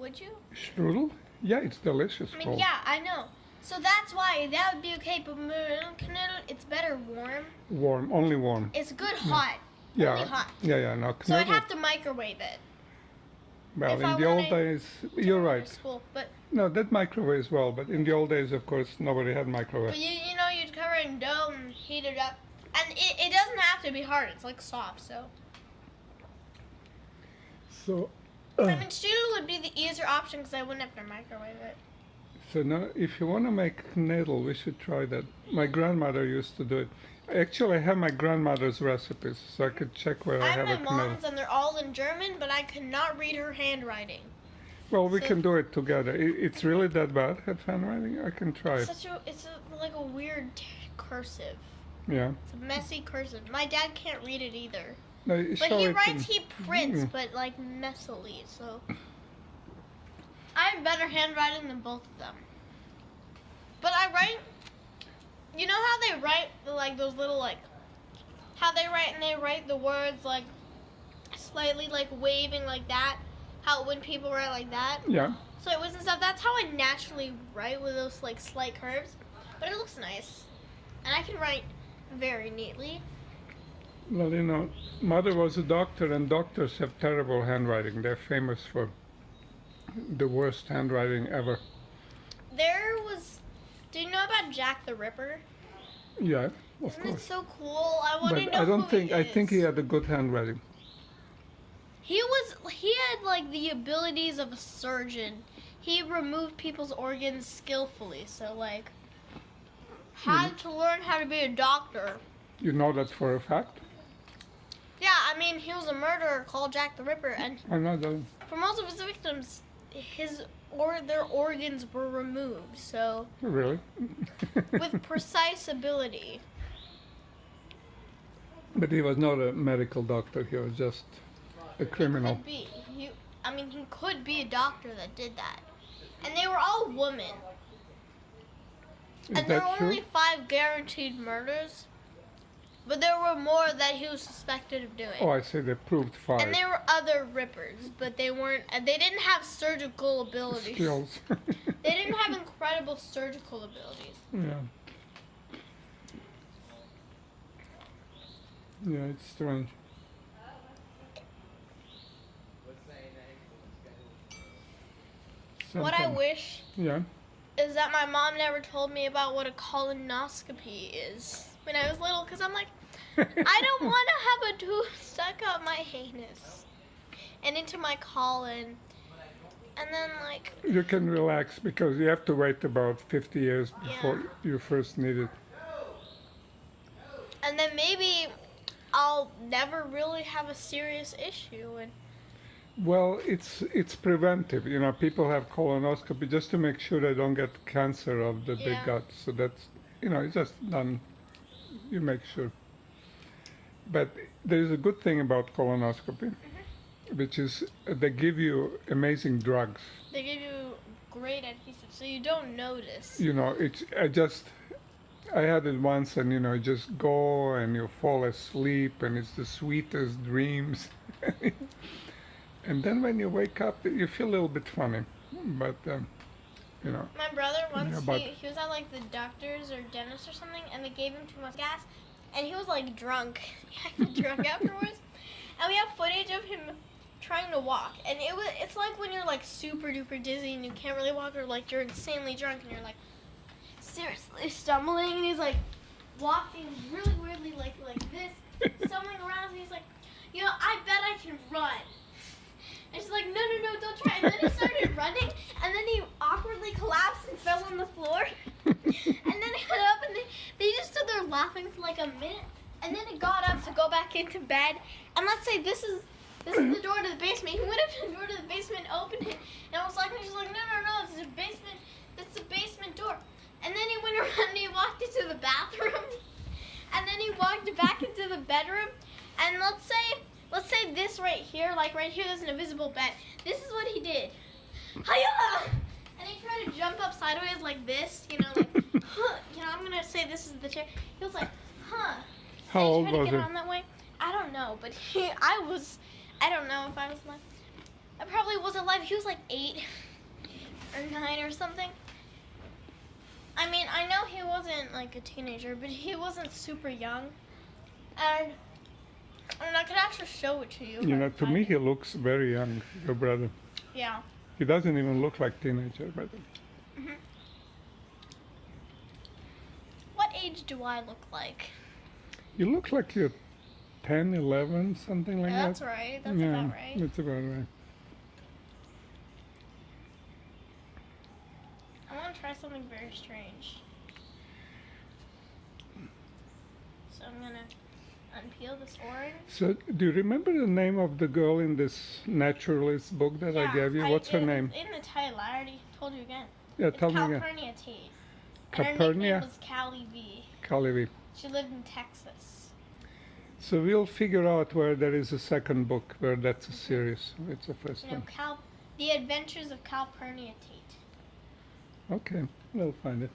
Would you? Strudel? Yeah, it's delicious. I mean, yeah, I know. So that's why that would be okay, but knödel, it's better warm. Warm, only warm. It's good hot. Yeah. Only hot. Yeah, no. So I'd knödel. have to microwave it. Well, if in I the old wanted days, you're right. School, but No, that microwave as well, but in the old days, of course, nobody had microwave. you know, you'd cover it in dough and heat it up. And it doesn't have to be hard. It's like soft, so. So, I mean, strudel would be the easier option because I wouldn't have to microwave it. so now, if you want to make knödel, we should try that. My grandmother used to do it. Actually, I have my grandmother's recipes, so I could check where I I have have a my knödel. mom's, and they're all in German, but I could not read her handwriting. Well, we So- can do it together. It's really that bad at handwriting? I can try it. It's like a weird cursive. Yeah. It's a messy cursive. My dad can't read it either. No, But show he it writes, in- he prints, but like messily, so. I have better handwriting than both of them. But I write, you know how they write, like those little like, how they write and they write the words like slightly like waving like that? How when people write like that? Yeah. So it wasn't stuff. That's how I naturally write with those like slight curves. But it looks nice. And I can write very neatly. Well, you know, mother was a doctor, and doctors have terrible handwriting. They're famous for the worst handwriting ever. Do you know about Jack the Ripper? Yeah, of Isn't it course. so cool? I want to But know I don't who think. he I think he is. had a good handwriting. He had like the abilities of a surgeon. He removed people's organs skillfully. So like, had to learn how to be a doctor. You know that for a fact? Yeah, I mean, he was a murderer called Jack the Ripper, and I know that. for most of his victims, their organs were removed. So Really? with precise ability. But he was not a medical doctor. He was just a criminal. Could be. He could be a doctor that did that. And they were all women. Is And there that were true? only 5 guaranteed murders. But there were more that he was suspected of doing. Oh, I see. They proved 5 And there were other rippers, but they didn't have surgical abilities. skills. They didn't have incredible surgical abilities. Yeah. Yeah, it's strange. What I Sometimes- wish Yeah. is that my mom never told me about what a colonoscopy is when I was little, because I'm like, I don't want to have a tube stuck up my anus and into my colon. And then, like, You can relax because you have to wait about 50 years before you first need it. and then maybe I'll never really have a serious issue. And Well, it's preventive. You know, people have colonoscopy just to make sure they don't get cancer of the Yeah. gut. So that's, it's just done. You make sure. But there is a good thing about colonoscopy, which is they give you amazing drugs. they give you great adhesive, so you don't notice. You know, I had it once, and you just go and you fall asleep, and it's the sweetest dreams. And then when you wake up, you feel a little bit funny, but My brother once, Yeah, but- he was at like the doctor's or dentist or something, and they gave him too much gas, and he was like drunk. He acted drunk afterwards, and we have footage of him trying to walk, and it's like when you're like super duper dizzy and you can't really walk, or like you're insanely drunk and you're like seriously stumbling, and he's like walking really weirdly like this, stumbling around, and he's like, I bet I can run. And she's like, no, don't try. And then he started running, and then he awkwardly collapsed and fell on the floor. And then he got up, and they just stood there laughing for like a minute. And then he got up to go back into bed. And let's say this is the door to the basement. He went up to the door to the basement, opened it, and I was like, she's like, no, this is a basement. That's the basement door. And then he went around and he walked into the bathroom. And then he walked back into the bedroom. And let's say this right here, like right here, there's an invisible bed. This is what he did. Hiya! And he tried to jump up sideways like this, like, huh. I'm gonna say this is the chair. He was like, huh. how and old he tried was to get he? around that way. I don't know, but I don't know if I was like, I probably was alive. He was like 8 or 9 or something. I mean, I know he wasn't like a teenager, but he wasn't super young. And I could actually show it to you. You know, to me he looks very young, your brother. Yeah. He doesn't even look like teenager, but What age do I look like? you look like you're 10, 11, something like Yeah, that. that's right. That's Yeah, about right. that's about right. I want to try something very strange. So I'm going to unpeel this orange. So, do you remember the name of the girl in this naturalist book that I gave you? What's her name? In the title, I already told you again. Yeah, It's tell me again. Calpurnia Tate. And her nickname Calpurnia was Callie V. Calivi. She lived in Texas. So we'll figure out where there is a second book where that's a series. It's the first You know, one. The Adventures of Calpurnia Tate. Okay, we'll find it.